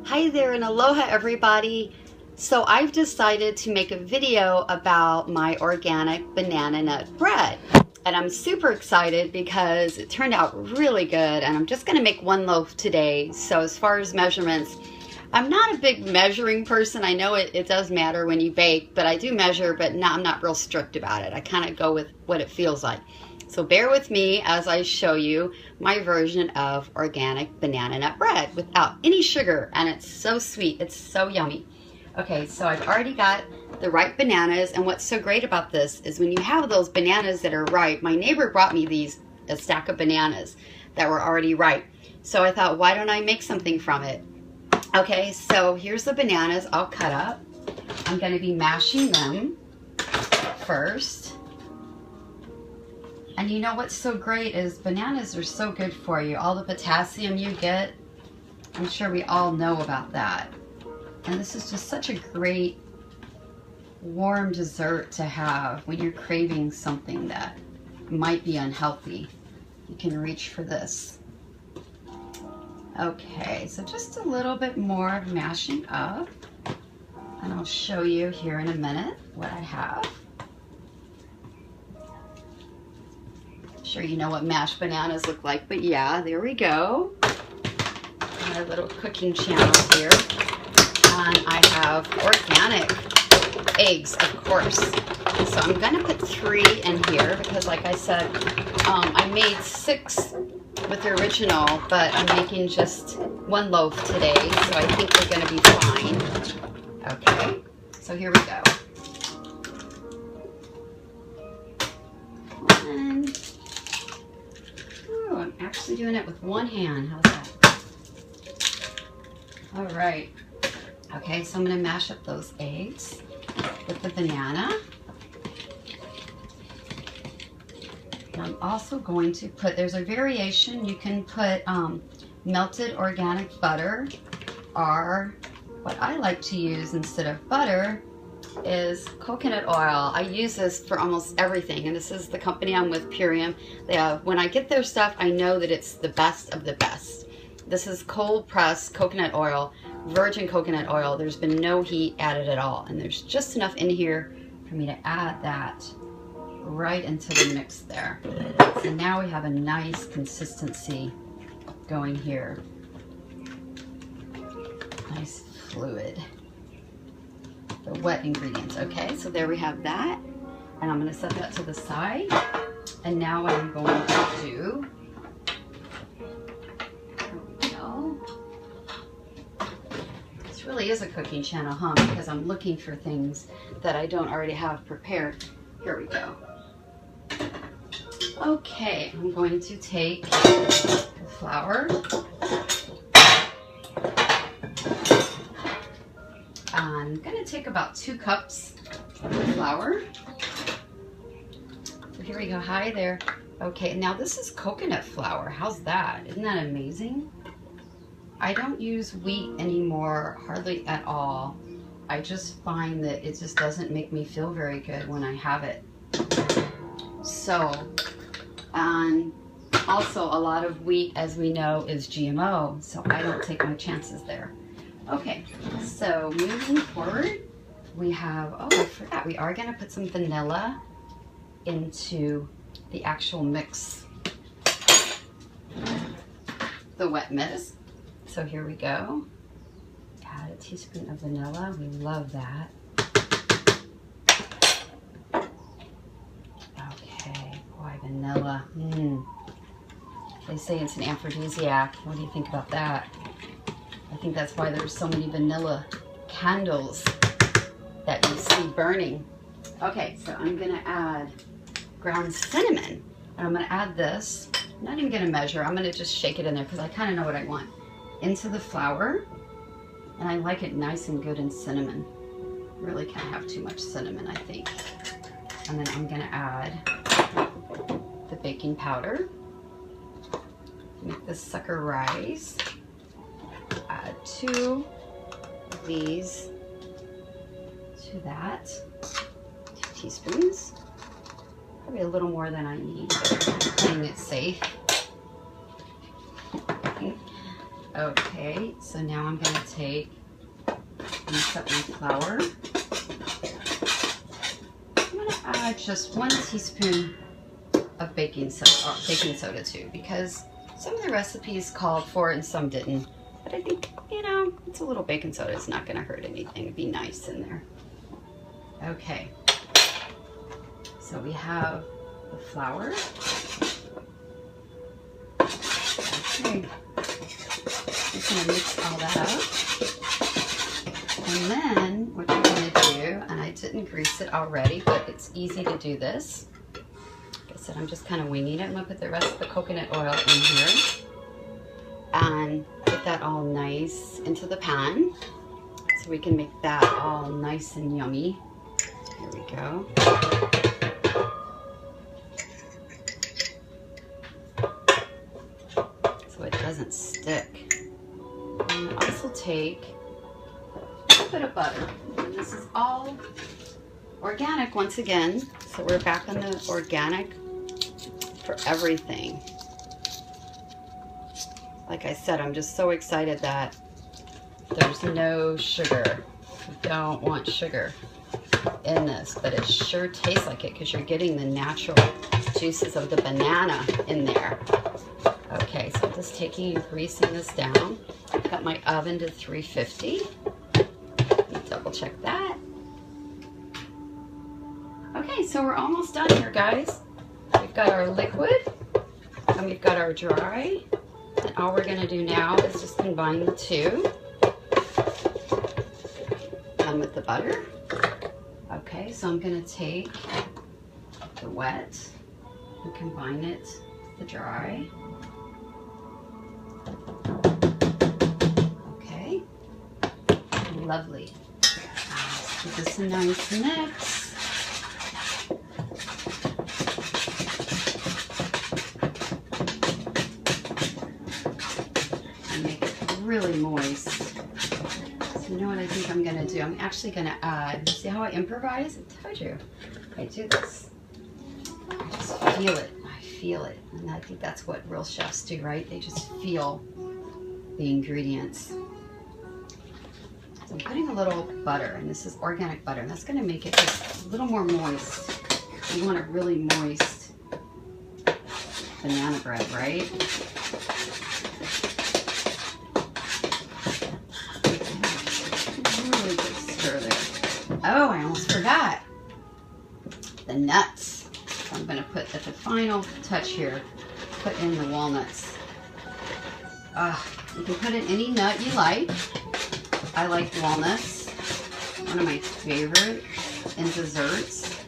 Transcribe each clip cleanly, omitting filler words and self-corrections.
Hi there and aloha everybody. So I've decided to make a video about my organic banana nut bread. And I'm super excited because it turned out really good, and I'm just gonna make one loaf today. So as far as measurements, I'm not a big measuring person. I know it does matter when you bake, but I do measure, but I'm not real strict about it. I kind of go with what it feels like. So bear with me as I show you my version of organic banana nut bread without any sugar, and it's so sweet, it's so yummy. Okay, so I've already got the ripe bananas, and what's so great about this is when you have those bananas that are ripe, my neighbor brought me a stack of bananas that were already ripe. So I thought, why don't I make something from it? Okay, so here's the bananas all cut up. I'm gonna be mashing them first. And you know what's so great is bananas are so good for you. All the potassium you get, I'm sure we all know about that. And this is just such a great warm dessert to have when you're craving something that might be unhealthy. You can reach for this. Okay, so just a little bit more of mashing up. And I'll show you here in a minute what I have. Sure you know what mashed bananas look like, but yeah, there we go. Our little cooking channel here. And I have organic eggs, of course. So I'm gonna put 3 in here because, like I said, I made 6 with the original, but I'm making just 1 loaf today, so I think we're gonna be fine. Okay, so here we go. I'm actually doing it with 1 hand. How's that? All right. Okay, so I'm going to mash up those eggs with the banana. And I'm also going to put, there's a variation, you can put melted organic butter, or what I like to use instead of butter is coconut oil. I use this for almost everything, and this is the company I'm with, Purium. They have, when I get their stuff, I know that it's the best of the best. This is cold pressed coconut oil, virgin coconut oil. There's been no heat added at all, and there's just enough in here for me to add that right into the mix there. So now we have a nice consistency going here. Nice fluid. The wet ingredients. Okay, so there we have that, and I'm going to set that to the side. And now what I'm going to do, there we go. This really is a cooking channel, huh? Because I'm looking for things that I don't already have prepared. Here we go. Okay, I'm going to take the flour. I'm going to take about 2 cups of flour. So here we go. Hi there. Okay, now this is coconut flour. How's that? Isn't that amazing? I don't use wheat anymore, hardly at all. I just find that it just doesn't make me feel very good when I have it. So, and also a lot of wheat, as we know, is GMO, so I don't take my chances there. Okay, so moving forward, we have, oh, I forgot, we are going to put some vanilla into the actual mix, the wet mix. So here we go. Add a teaspoon of vanilla. We love that. Okay, boy, vanilla. They say it's an aphrodisiac. What do you think about that? I think that's why there's so many vanilla candles that you see burning. Okay, so I'm gonna add ground cinnamon. And I'm gonna add this. I'm not even gonna measure, I'm gonna just shake it in there because I kind of know what I want. Into the flour. And I like it nice and good in cinnamon. Really can't have too much cinnamon, I think. And then I'm gonna add the baking powder. Make this sucker rise. Add 2 of these to that. 2 teaspoons. Probably a little more than I need, but I'm playing it safe. Okay, so now I'm going to take and set my flour. I'm going to add just 1 teaspoon of baking soda too, because some of the recipes called for it and some didn't. But I think, you know, it's a little baking soda. It's not going to hurt anything. It'd be nice in there. Okay. So we have the flour. Okay. Just going to mix all that up. And then what you're going to do, and I didn't grease it already, but it's easy to do this. Like I said, I'm just kind of winging it. I'm going to put the rest of the coconut oil in here and get that all nice into the pan so we can make that all nice and yummy. Here we go. So it doesn't stick. And also take a little bit of butter. And this is all organic once again. So we're back on the organic for everything. Like I said, I'm just so excited that there's no sugar. We don't want sugar in this, but it sure tastes like it because you're getting the natural juices of the banana in there. Okay, so I'm just taking and greasing this down. I've got my oven to 350. Let me double check that. Okay, so we're almost done here, guys. We've got our liquid and we've got our dry. And all we're going to do now is just combine the two. Done with the butter. Okay, so I'm going to take the wet and combine it with the dry. Okay, lovely. Let's give this a nice mix. Really moist. So you know what I think I'm gonna do? I'm actually gonna add, see how I improvise? I told you, I do this. I just feel it, I feel it. And I think that's what real chefs do, right? They just feel the ingredients. So I'm putting a little butter, and this is organic butter, and that's gonna make it just a little more moist. You want a really moist banana bread, right? Oh, I almost forgot the nuts. So I'm going to put at the final touch here, put in the walnuts. You can put in any nut you like. I like walnuts. One of my favorite in desserts.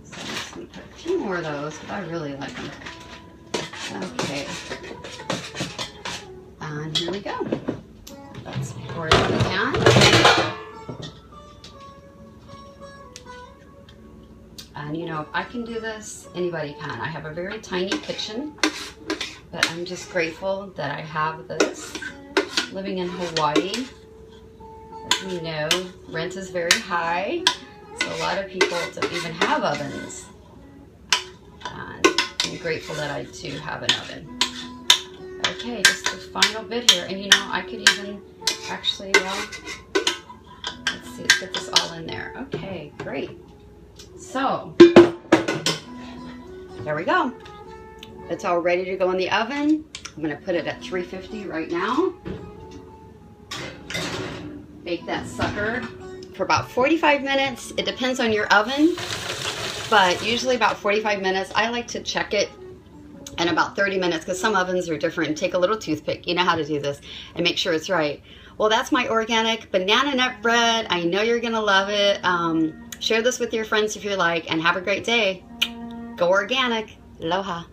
So I'm just going to put a few more of those, but I really like them. Okay. And here we go. Let's pour it in the pan. And you know, if I can do this, anybody can. I have a very tiny kitchen, but I'm just grateful that I have this. Living in Hawaii, as we know, rent is very high, so a lot of people don't even have ovens. And I'm grateful that I do have an oven. Okay, just the final bit here, and you know, I could even actually, well, let's see, let's get this all in there. Okay, great. So, there we go. It's all ready to go in the oven. I'm going to put it at 350 right now. Bake that sucker for about 45 minutes. It depends on your oven, but usually about 45 minutes. I like to check it in about 30 minutes because some ovens are different. Take a little toothpick, you know how to do this, and make sure it's right. Well, that's my organic banana nut bread. I know you're going to love it. Share this with your friends if you like, and have a great day. Go organic. Aloha.